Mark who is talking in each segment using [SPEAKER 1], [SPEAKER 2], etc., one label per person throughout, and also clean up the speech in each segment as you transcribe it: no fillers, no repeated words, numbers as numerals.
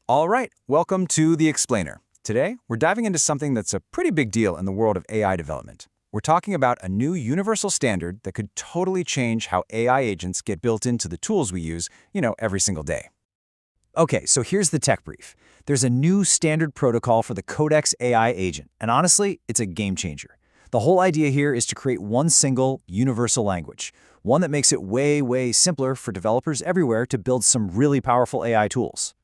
[SPEAKER 1] All right, welcome to The Explainer. Today, we're diving into something that's a pretty big deal in the world of AI development. We're talking about a new universal standard that could totally change how AI agents get built into the tools we use, every single day. Okay, so here's the tech brief. There's a new standard protocol for the Codex AI agent, and honestly, it's a game changer. The whole idea here is to create one single, universal language, one that makes it way, way simpler for developers everywhere to build some really powerful AI tools.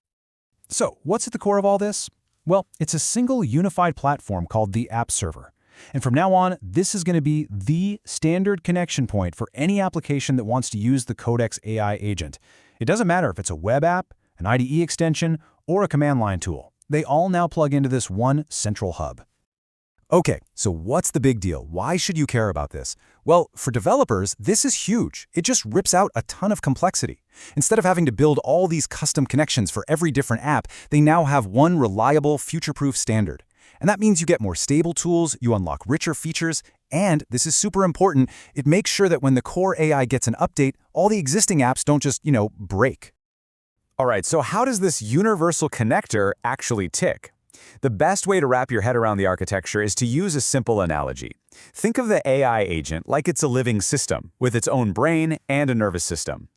[SPEAKER 2] So, what's at the core of all this? Well, it's a single unified platform called the App Server. And from now on, this is going to be the standard connection point for any application that wants to use the Codex AI agent. It doesn't matter if it's a web app, an IDE extension, or a command line tool. They all now plug into this one central hub. Okay, so what's the big deal? Why should you care about this? Well, for developers, this is huge. It just rips out a ton of complexity. Instead of having to build all these custom connections for every different app, they now have one reliable, future-proof standard. And that means you get more stable tools, you unlock richer features, and, this is super important, it makes sure that when the core AI gets an update, all the existing apps don't just, break.
[SPEAKER 1] All right, so how does this universal connector actually tick? The best way to wrap your head around the architecture is to use a simple analogy. Think of the AI agent like it's a living system, with its own brain and a nervous system.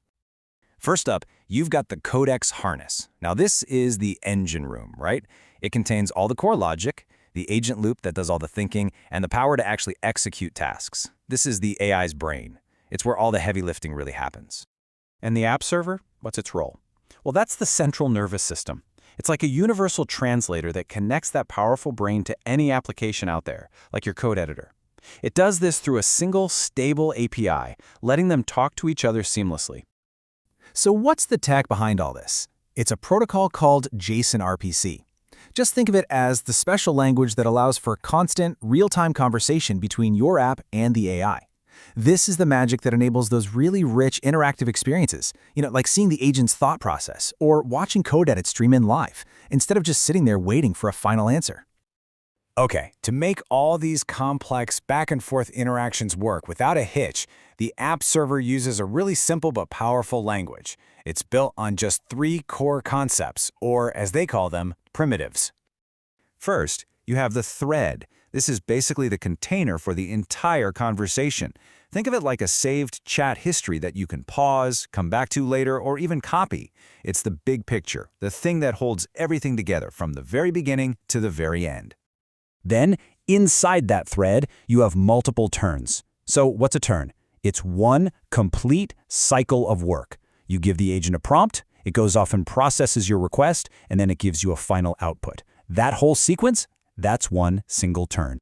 [SPEAKER 1] First up, you've got the Codex Harness. Now this is the engine room, right? It contains all the core logic, the agent loop that does all the thinking, and the power to actually execute tasks. This is the AI's brain. It's where all the heavy lifting really happens. And the app server? What's its role? Well, that's the central nervous system. It's like a universal translator that connects that powerful brain to any application out there, like your code editor. It does this through a single, stable API, letting them talk to each other seamlessly.
[SPEAKER 2] So what's the tech behind all this? It's a protocol called JSON RPC. Just think of it as the special language that allows for constant, real-time conversation between your app and the AI. This is the magic that enables those really rich interactive experiences, like seeing the agent's thought process or watching code edit stream in live, instead of just sitting there waiting for a final answer.
[SPEAKER 1] Okay, to make all these complex back-and-forth interactions work without a hitch, the app server uses a really simple but powerful language. It's built on just 3 core concepts, or as they call them, primitives. First, you have the thread. This is basically the container for the entire conversation. Think of it like a saved chat history that you can pause, come back to later, or even copy. It's the big picture, the thing that holds everything together from the very beginning to the very end.
[SPEAKER 2] Then, inside that thread, you have multiple turns. So what's a turn? It's one complete cycle of work. You give the agent a prompt, it goes off and processes your request, and then it gives you a final output. That whole sequence, that's one single turn.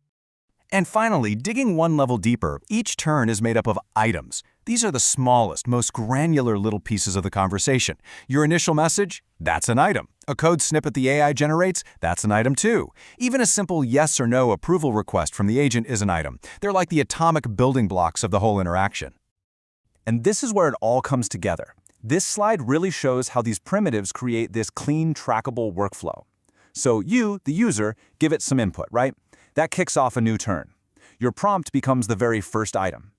[SPEAKER 1] And finally, digging one level deeper, each turn is made up of items. These are the smallest, most granular little pieces of the conversation. Your initial message? That's an item. A code snippet the AI generates? That's an item too. Even a simple yes or no approval request from the agent is an item. They're like the atomic building blocks of the whole interaction. And this is where it all comes together. This slide really shows how these primitives create this clean, trackable workflow. So you, the user, give it some input, right? That kicks off a new turn. Your prompt becomes the very first item.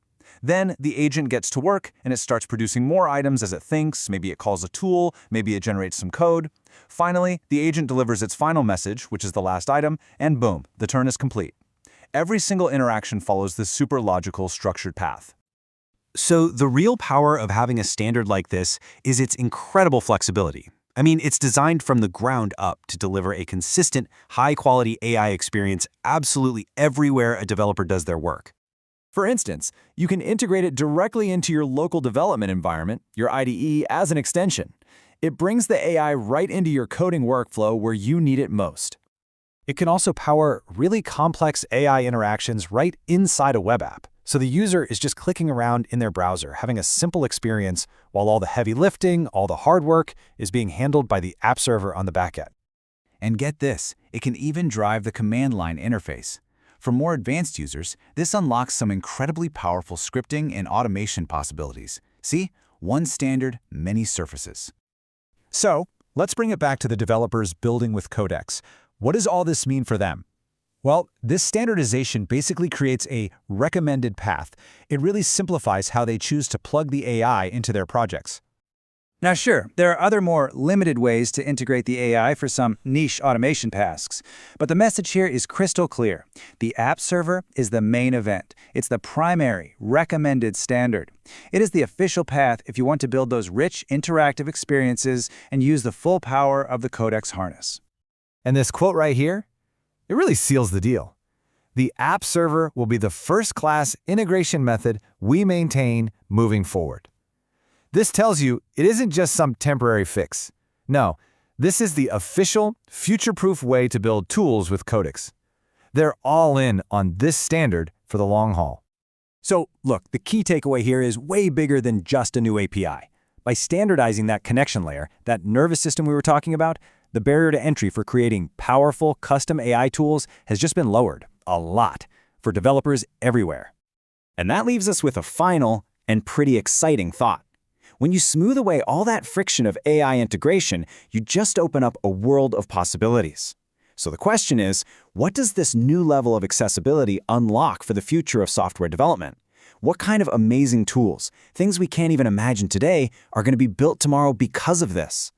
[SPEAKER 1] Then the agent gets to work and it starts producing more items as it thinks. Maybe it calls a tool, maybe it generates some code. Finally, the agent delivers its final message, which is the last item, and boom, the turn is complete. Every single interaction follows this super logical, structured path.
[SPEAKER 2] So the real power of having a standard like this is its incredible flexibility. I mean, it's designed from the ground up to deliver a consistent, high-quality AI experience absolutely everywhere a developer does their work.
[SPEAKER 1] For instance, you can integrate it directly into your local development environment, your IDE, as an extension. It brings the AI right into your coding workflow where you need it most.
[SPEAKER 2] It can also power really complex AI interactions right inside a web app. So the user is just clicking around in their browser, having a simple experience, while all the heavy lifting, all the hard work, is being handled by the app server on the backend.
[SPEAKER 1] And get this, it can even drive the command line interface. For more advanced users, this unlocks some incredibly powerful scripting and automation possibilities. See? One standard, many surfaces.
[SPEAKER 2] So, let's bring it back to the developers building with Codex. What does all this mean for them? Well, this standardization basically creates a recommended path. It really simplifies how they choose to plug the AI into their projects.
[SPEAKER 3] Now sure, there are other more limited ways to integrate the AI for some niche automation tasks, but the message here is crystal clear. The app server is the main event. It's the primary, recommended standard. It is the official path if you want to build those rich, interactive experiences and use the full power of the Codex Harness.
[SPEAKER 4] And this quote right here, it really seals the deal. The app server will be the first-class integration method we maintain moving forward. This tells you it isn't just some temporary fix. No, this is the official, future-proof way to build tools with Codex. They're all in on this standard for the long haul.
[SPEAKER 2] So, look, the key takeaway here is way bigger than just a new API. By standardizing that connection layer, that nervous system we were talking about, the barrier to entry for creating powerful, custom AI tools has just been lowered, a lot, for developers everywhere. And that leaves us with a final and pretty exciting thought. When you smooth away all that friction of AI integration, you just open up a world of possibilities. So the question is, what does this new level of accessibility unlock for the future of software development? What kind of amazing tools, things we can't even imagine today, are going to be built tomorrow because of this?